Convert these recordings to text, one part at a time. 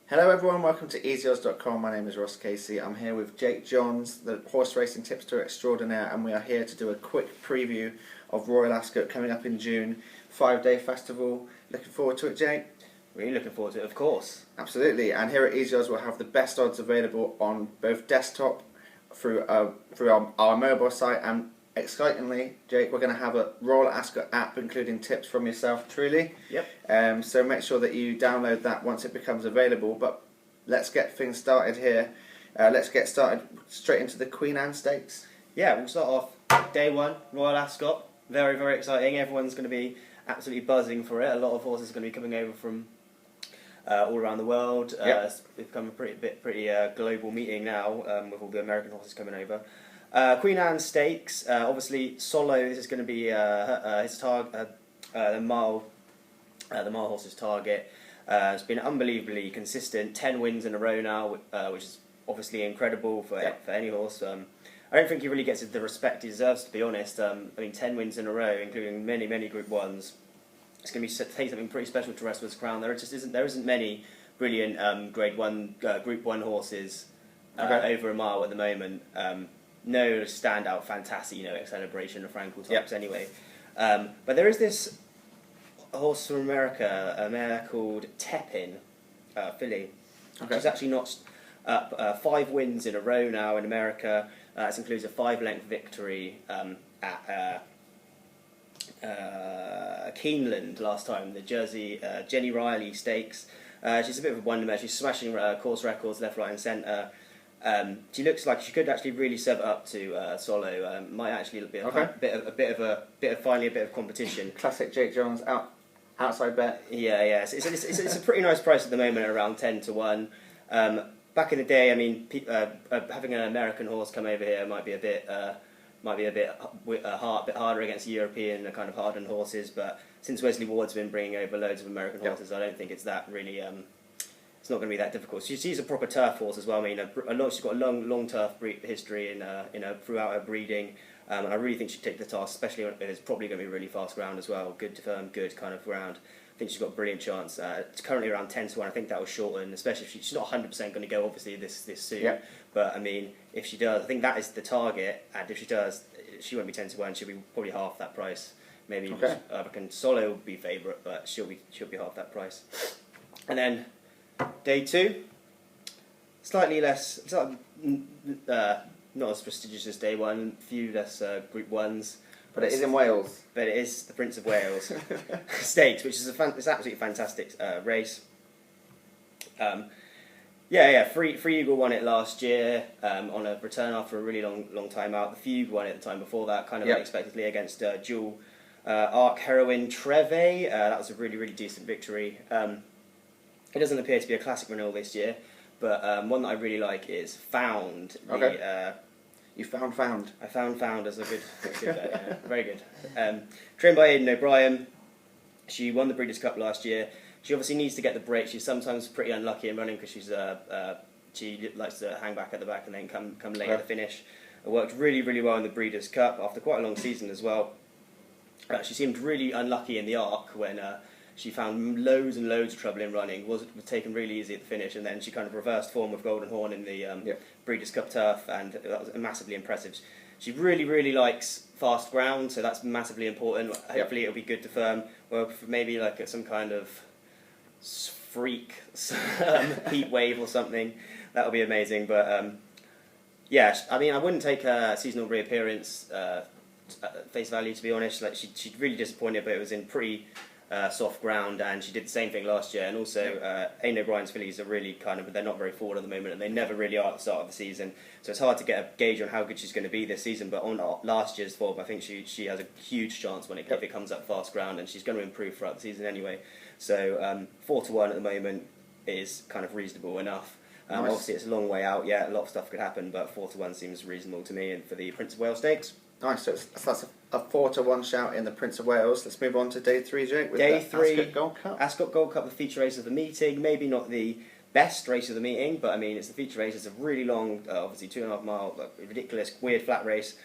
Hello everyone, welcome to easyodds.com. My name is Ross Casey. I'm here with Jake Johns, the horse racing tipster extraordinaire, and we are here to do a quick preview of Royal Ascot coming up in June. 5-day festival. Looking forward to it, Jake? Really looking forward to it, of course. Absolutely, and here at Easy Odds we'll have the best odds available on both desktop, through our mobile site, and excitingly, Jake, we're going to have a Royal Ascot app including tips from yourself truly. Yep. So make sure that you download that once it becomes available. But let's get things started here. Let's get started straight into the Queen Anne Stakes. Yeah, we'll start off day one, Royal Ascot. Very, very exciting. Everyone's going to be absolutely buzzing for it. A lot of horses are going to be coming over from all around the world. Yep. It's become a pretty global meeting now, with all the American horses coming over. Queen Anne Stakes, obviously Solo. This is going to be his target, the mile horse's target. It's been unbelievably consistent. 10 wins in a row now, which is obviously incredible for any horse. I don't think he really gets the respect he deserves, to be honest. I mean, 10 wins in a row, including many Group 1s. It's going to take something pretty special to wrestle his crown. There isn't many brilliant Grade 1 Group 1 horses over a mile at the moment. No standout, fantastic, celebration of Frankel types anyway. But there is this horse from America, a mare called Tepin, filly. She's actually notched up 5 wins in a row now in America. This includes a 5-length victory at Keeneland last time, the Jersey Jenny Riley Stakes. She's a bit of a wonder mare. She's smashing course records left, right and centre. She looks like she could actually really serve it up to Solo. Might actually be a bit of competition. Classic Jake Johns outside bet. Yeah. It's a pretty nice price at the moment, around 10 to 1. Back in the day, I mean, having an American horse come over here might be a bit harder against European kind of hardened horses. But since Wesley Ward's been bringing over loads of American horses, I don't think it's that really. It's not going to be that difficult. She's a proper turf horse as well. I mean, she's got a long turf history throughout her breeding, and I really think she'd take the task, especially when it's probably going to be really fast ground as well. Good firm, good kind of ground. I think she's got a brilliant chance. It's currently around 10 to 1. I think that will shorten, especially if she's not 100% going to go obviously this soon. Yep. But I mean, if she does, I think that is the target. And if she does, she won't be 10 to 1. She'll be probably half that price. Maybe I reckon Solo will be favourite, but she'll be half that price. And then day 2, slightly less, not as prestigious as day 1, few less Group 1s. But it is in Wales. But it is the Prince of Wales Stakes, which is it's absolutely fantastic race. Free Eagle won it last year on a return after a really long time out. The Fugue won it the time before that, kind of unexpectedly against dual arc heroine Treve. That was a really decent victory. It doesn't appear to be a classic renewal this year, but one that I really like is Found. You found. I found as a good very good. Trained by Aidan O'Brien. She won the Breeders' Cup last year. She obviously needs to get the break. She's sometimes pretty unlucky in running because she likes to hang back at the back and then come late at the finish. It worked really well in the Breeders' Cup after quite a long season as well. She seemed really unlucky in the arc when she found loads and loads of trouble in running, was taken really easy at the finish, and then she kind of reversed form with Golden Horn in the Breeders' Cup turf, and that was massively impressive. She really likes fast ground, so that's massively important. Hopefully it'll be good to firm, or maybe like some kind of freak heat wave or something. That'll be amazing. But I mean, I wouldn't take a seasonal reappearance face value, to be honest. Like she really disappointed, but it was in pretty soft ground, and she did the same thing last year. And also, Aidan O'Brien's fillies are really they're not very forward at the moment, and they never really are at the start of the season. So it's hard to get a gauge on how good she's going to be this season. But on last year's form, I think she has a huge chance if it comes up fast ground, and she's going to improve throughout the season anyway. So 4 to 1 at the moment is kind of reasonable enough. Nice. Obviously, it's a long way out. Yeah, a lot of stuff could happen, but 4 to 1 seems reasonable to me. And for the Prince of Wales Stakes. Nice, so that's a 4 to 1 shout in the Prince of Wales. Let's move on to day 3, Jake, with day the 3, Ascot Gold Cup. Ascot Gold Cup, the feature race of the meeting. Maybe not the best race of the meeting, but I mean, it's the feature race. It's a really long, obviously 2.5 mile, ridiculous, weird flat race,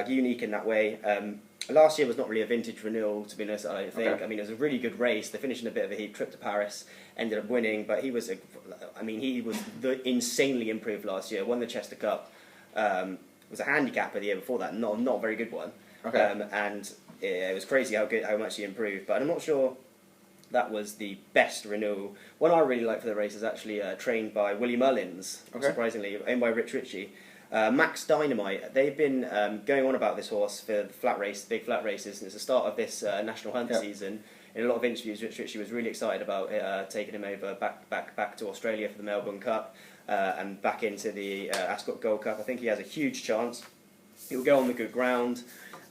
unique in that way. last year was not really a vintage renewal, to be honest, I think. Okay. I mean, it was a really good race. They finished in a bit of a heat, trip to Paris, ended up winning, but he was insanely improved last year, won the Chester Cup, was a handicapper the year before that, not a very good one. Okay. And it was crazy how much he improved, but I'm not sure that was the best renewal. One I really like for the race is actually trained by Willie Mullins, surprisingly, owned by Rich Ritchie. Max Dynamite, they've been going on about this horse for the big flat races since the start of this National Hunt season. In a lot of interviews, Rich Ritchie was really excited about taking him over back to Australia for the Melbourne Cup and back into the Ascot Gold Cup. I think he has a huge chance. He will go on the good ground.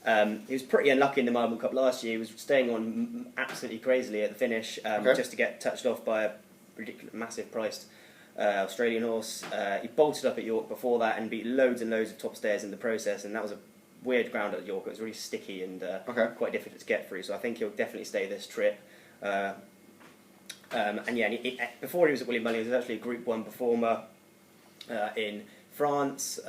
He was pretty unlucky in the Melbourne Cup last year. He was staying on absolutely crazily at the finish, just to get touched off by a ridiculous, massive priced Australian horse. He bolted up at York before that and beat loads and loads of top stayers in the process, and that was a weird ground at York. It was really sticky and quite difficult to get through, so I think he'll definitely stay this trip. Before he was at William Mullins, he was actually a Group 1 performer in France.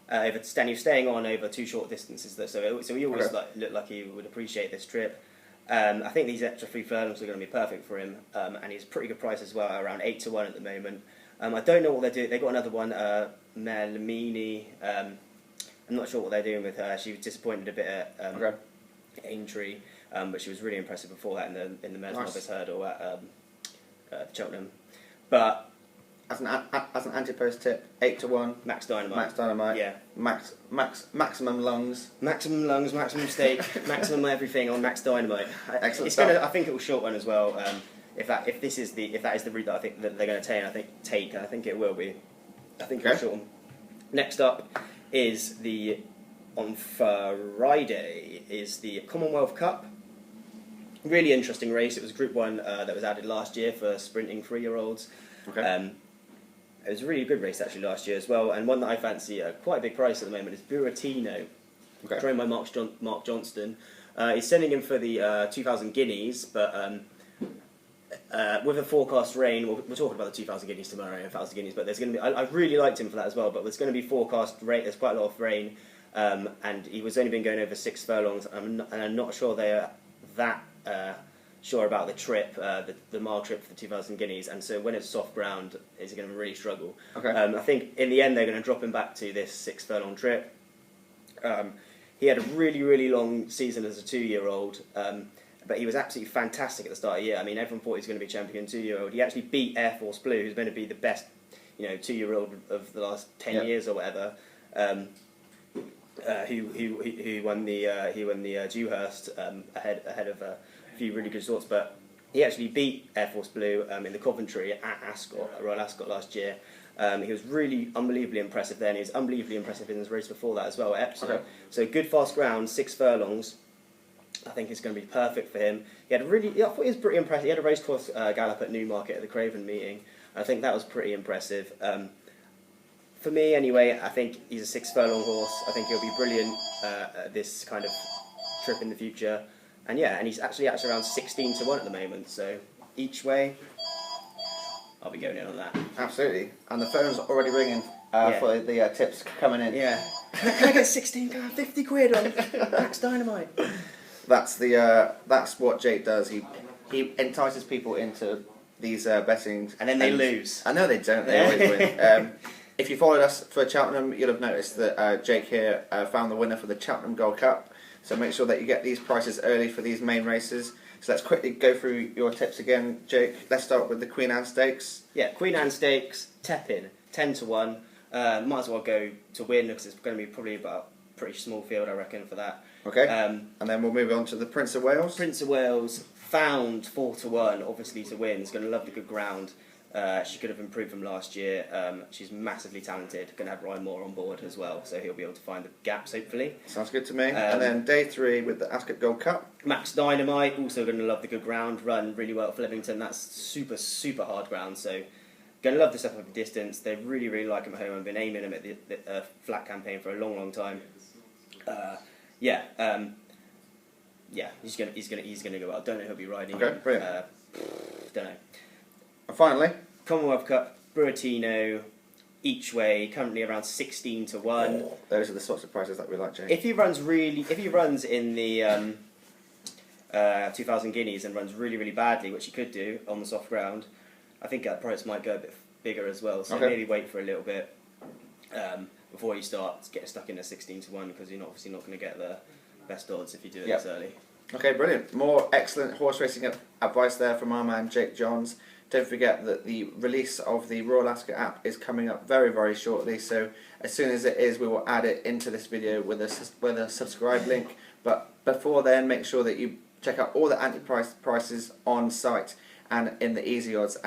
He was staying on over 2 short distances, so he always looked like he would appreciate this trip. I think these extra 3 furlongs are going to be perfect for him, and he's a pretty good price as well, around 8 to 1 at the moment. I don't know what they're doing. They've got another one, Mare Lamini. I'm not sure what they're doing with her. She was disappointed a bit at Aintree, but she was really impressive before that in the men's novice hurdle at Cheltenham. But as an anti-post tip, 8 to 1. Max Dynamite. Max Dynamite. Yeah. Maximum lungs. Maximum lungs, maximum steak, maximum everything on Max Dynamite. Excellent I think it will short one as well. If that is the route that I think that they're going to take, and I think it will be. I think it will short one. Next up is on Friday is the Commonwealth Cup. Really interesting race. It was Group 1 that was added last year for sprinting 3-year-olds. Okay. It was a really good race actually last year as well, and one that I fancy at quite a big price at the moment is Buratino, trained by Mark Johnston. He's sending him for the 2,000 guineas, but with a forecast rain, we're talking about the 2,000 guineas tomorrow, 1,000 guineas, but there's going to be. I really liked him for that as well, but there's going to be forecast rain. There's quite a lot of rain, and he was only been going over 6 furlongs, and I'm not sure they are that sure about the trip, the mile trip for the 2,000 guineas, and so when it's soft ground, is going to really struggle. I think in the end they're going to drop him back to this 6 furlong trip. He had a really long season as a 2-year-old, but he was absolutely fantastic at the start of the year. I mean, everyone thought he was going to be champion 2-year-old. He actually beat Air Force Blue, who's going to be the best, 2-year-old of the last 10 years or whatever. Who won the Dewhurst ahead of a few really good sorts, but he actually beat Air Force Blue in the Coventry at Ascot, at Royal Ascot last year. He was really unbelievably impressive then. He was unbelievably impressive in his race before that as well at Epsom. So good fast ground, 6 furlongs. I think it's going to be perfect for him. I thought he was pretty impressive. He had a racecourse gallop at Newmarket at the Craven meeting. I think that was pretty impressive. For me, anyway, I think he's a 6 furlong horse. I think he'll be brilliant at this kind of trip in the future. And he's actually around 16 to 1 at the moment. So each way, I'll be going in on that. Absolutely. And the phone's already ringing for the tips coming in. Yeah. Can I get 16? Can I have 50 quid on Max Dynamite? That's what Jake does. He entices people into these betting, and then they lose. I know they don't. They always win. If you followed us for Cheltenham, you'll have noticed that Jake here found the winner for the Cheltenham Gold Cup. So make sure that you get these prices early for these main races. So let's quickly go through your tips again, Jake. Let's start with the Queen Anne Stakes. Yeah, Queen Anne Stakes, Tepin, 10 to 1. Might as well go to win because it's going to be probably about a pretty small field, I reckon, for that. Okay. And then we'll move on to the Prince of Wales. Prince of Wales, found 4 to 1, obviously to win. He's going to love the good ground. She could have improved from last year. She's massively talented. Going to have Ryan Moore on board as well, so he'll be able to find the gaps, hopefully. Sounds good to me. And then day 3 with the Ascot Gold Cup. Max Dynamite, also going to love the good ground. Run really well at Flemington. That's super hard ground, so going to love the step up the distance. They really like him at home. I've been aiming him at the flat campaign for a long time. He's gonna go well. Don't know who'll be riding. Okay, brilliant. Don't know. And finally, Commonwealth Cup, Buratino, each way, currently around 16 to 1. Those are the sorts of prices that we like, Jay. If he runs in the 2,000 guineas and runs really badly, which he could do on the soft ground, I think that price might go a bit bigger as well. So maybe wait for a little bit before you start getting stuck in a 16 to 1, because you're obviously not going to get the best odds if you do it this early. Okay, brilliant. More excellent horse racing advice there from our man Jake Johns. Don't forget that the release of the Royal Ascot app is coming up very shortly, so as soon as it is we will add it into this video with a subscribe link. But before then, make sure that you check out all the anti-prices on site and in the Easy Odds app.